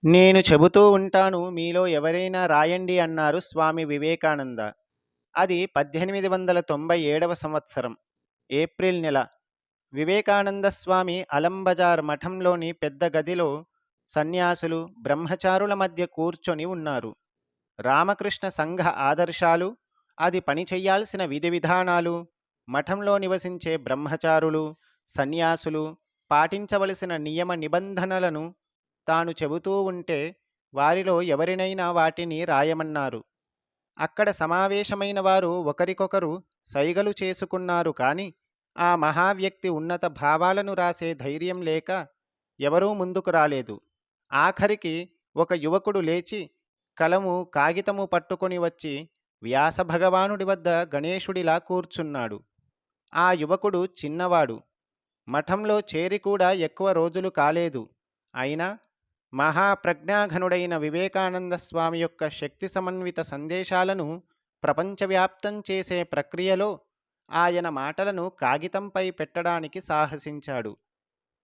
నేను చెబుతూ ఉంటాను మీలో ఎవరైనా రాయండి అన్నారు స్వామి వివేకానంద. అది 1897 సంవత్సరం ఏప్రిల్ నెల. వివేకానంద స్వామి అలంబజార్ మఠంలోని పెద్ద గదిలో సన్యాసులు, బ్రహ్మచారుల మధ్య కూర్చొని ఉన్నారు. రామకృష్ణ సంఘ ఆదర్శాలు, అది పని చెయ్యాల్సిన విధి విధానాలు, మఠంలో నివసించే బ్రహ్మచారులు, సన్యాసులు పాటించవలసిన నియమ నిబంధనలను తాను చెబుతూ ఉంటే వారిలో ఎవరినైనా వాటిని రాయమన్నారు. అక్కడ సమావేశమైన వారు ఒకరికొకరు సైగలు చేసుకున్నారు కాని ఆ మహావ్యక్తి ఉన్నత భావాలను రాసే ధైర్యం లేక ఎవరూ ముందుకు రాలేదు. ఆఖరికి ఒక యువకుడు లేచి కలము కాగితము పట్టుకొని వచ్చి వ్యాస భగవానుడి వద్ద గణేశుడిలా కూర్చున్నాడు. ఆ యువకుడు చిన్నవాడు, మఠంలో చేరి కూడా ఎక్కువ రోజులు కాలేదు. అయినా మహాప్రజ్ఞాఘనుడైన వివేకానంద స్వామి యొక్క శక్తి సమన్విత సందేశాలను ప్రపంచవ్యాప్తం చేసే ప్రక్రియలో ఆయన మాటలను కాగితంపై పెట్టడానికి సాహసించాడు.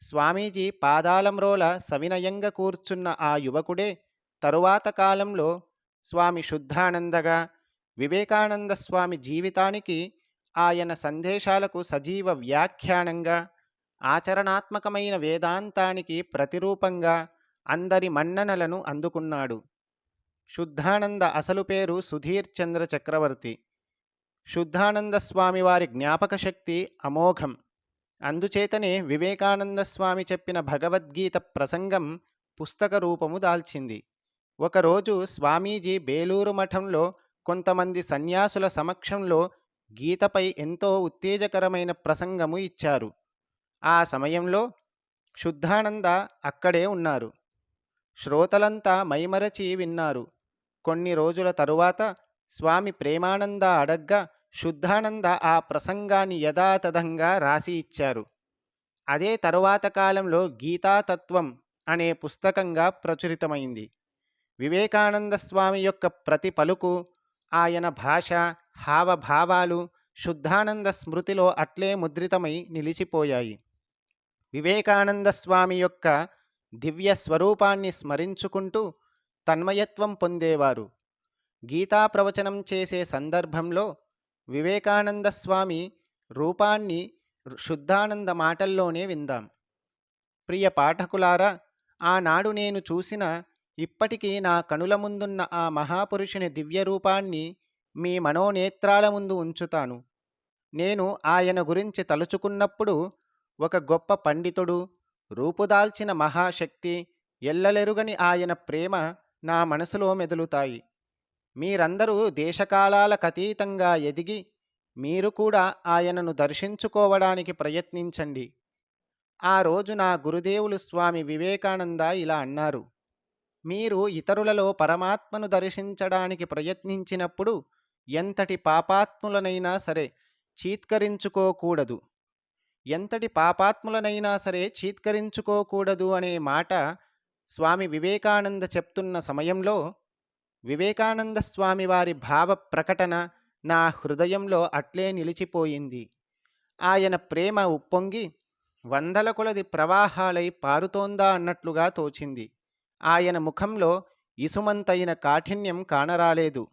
స్వామీజీ పాదాలమ్రోల సవినయంగా కూర్చున్న ఆ యువకుడే తరువాత కాలంలో స్వామి శుద్ధానందగా, వివేకానంద స్వామి జీవితానికి, ఆయన సందేశాలకు సజీవ వ్యాఖ్యానంగా, ఆచరణాత్మకమైన వేదాంతానికి ప్రతిరూపంగా అందరి మన్ననలను అందుకున్నాడు. శుద్ధానంద అసలు పేరు సుధీర్ చంద్ర చక్రవర్తి. శుద్ధానంద స్వామి వారి జ్ఞాపక శక్తి అమోఘం. అందుచేతనే వివేకానంద స్వామి చెప్పిన భగవద్గీత ప్రసంగం పుస్తక రూపము దాల్చింది. ఒకరోజు స్వామీజీ బేలూరు మఠంలో కొంతమంది సన్యాసుల సమక్షంలో గీతపై ఎంతో ఉత్తేజకరమైన ప్రసంగము ఇచ్చారు. ఆ సమయంలో శుద్ధానంద అక్కడే ఉన్నారు. శ్రోతలంతా మైమరచి విన్నారు. కొన్ని రోజుల తరువాత స్వామి ప్రేమానంద అడగ్గా శుద్ధానంద ఆ ప్రసంగాన్ని యథాతథంగా రాసి ఇచ్చారు. అదే తరువాత కాలంలో గీతాతత్వం అనే పుస్తకంగా ప్రచురితమైంది. వివేకానంద స్వామి యొక్క ప్రతి పలుకు, ఆయన భాష, హావభావాలు శుద్ధానంద స్మృతిలో అట్లే ముద్రితమై నిలిచిపోయాయి. వివేకానంద స్వామి యొక్క దివ్య స్వరూపాన్ని స్మరించుకుంటూ తన్మయత్వం పొందేవారు. గీతా ప్రవచనం చేసే సందర్భంలో వివేకానంద స్వామి రూపాన్ని శుద్ధానంద మాటల్లోనే విందాం. ప్రియ పాఠకులారా, ఆనాడు నేను చూసిన, ఇప్పటికీ నా కనుల ముందున్న ఆ మహాపురుషుని దివ్య రూపాన్ని మీ మనోనేత్రాల ముందు ఉంచుతాను. నేను ఆయన గురించి తలుచుకున్నప్పుడు ఒక గొప్ప పండితుడు, రూపుదాల్చిన మహాశక్తి, ఎల్లలెరుగని ఆయన ప్రేమ నా మనసులో మెదులుతాయి. మీరందరూ దేశకాలాలకతీతంగా ఎదిగి మీరు కూడా ఆయనను దర్శించుకోవడానికి ప్రయత్నించండి. ఆ రోజు నా గురుదేవులు స్వామి వివేకానంద ఇలా అన్నారు: మీరు ఇతరులలో పరమాత్మను దర్శించడానికి ప్రయత్నించినప్పుడు ఎంతటి పాపాత్ములనైనా సరే చీత్కరించుకోకూడదు. ఎంతటి పాపాత్ములనైనా సరే చీత్కరించుకోకూడదు అనే మాట స్వామి వివేకానంద చెప్తున్న సమయంలో వివేకానంద స్వామి వారి భావ ప్రకటన నా హృదయంలో అట్లే నిలిచిపోయింది. ఆయన ప్రేమ ఉప్పొంగి వందల కొలది ప్రవాహాలై పారుతోందా అన్నట్లుగా తోచింది. ఆయన ముఖంలో ఇసుమంతైన కాఠిన్యం కానరాలేదు.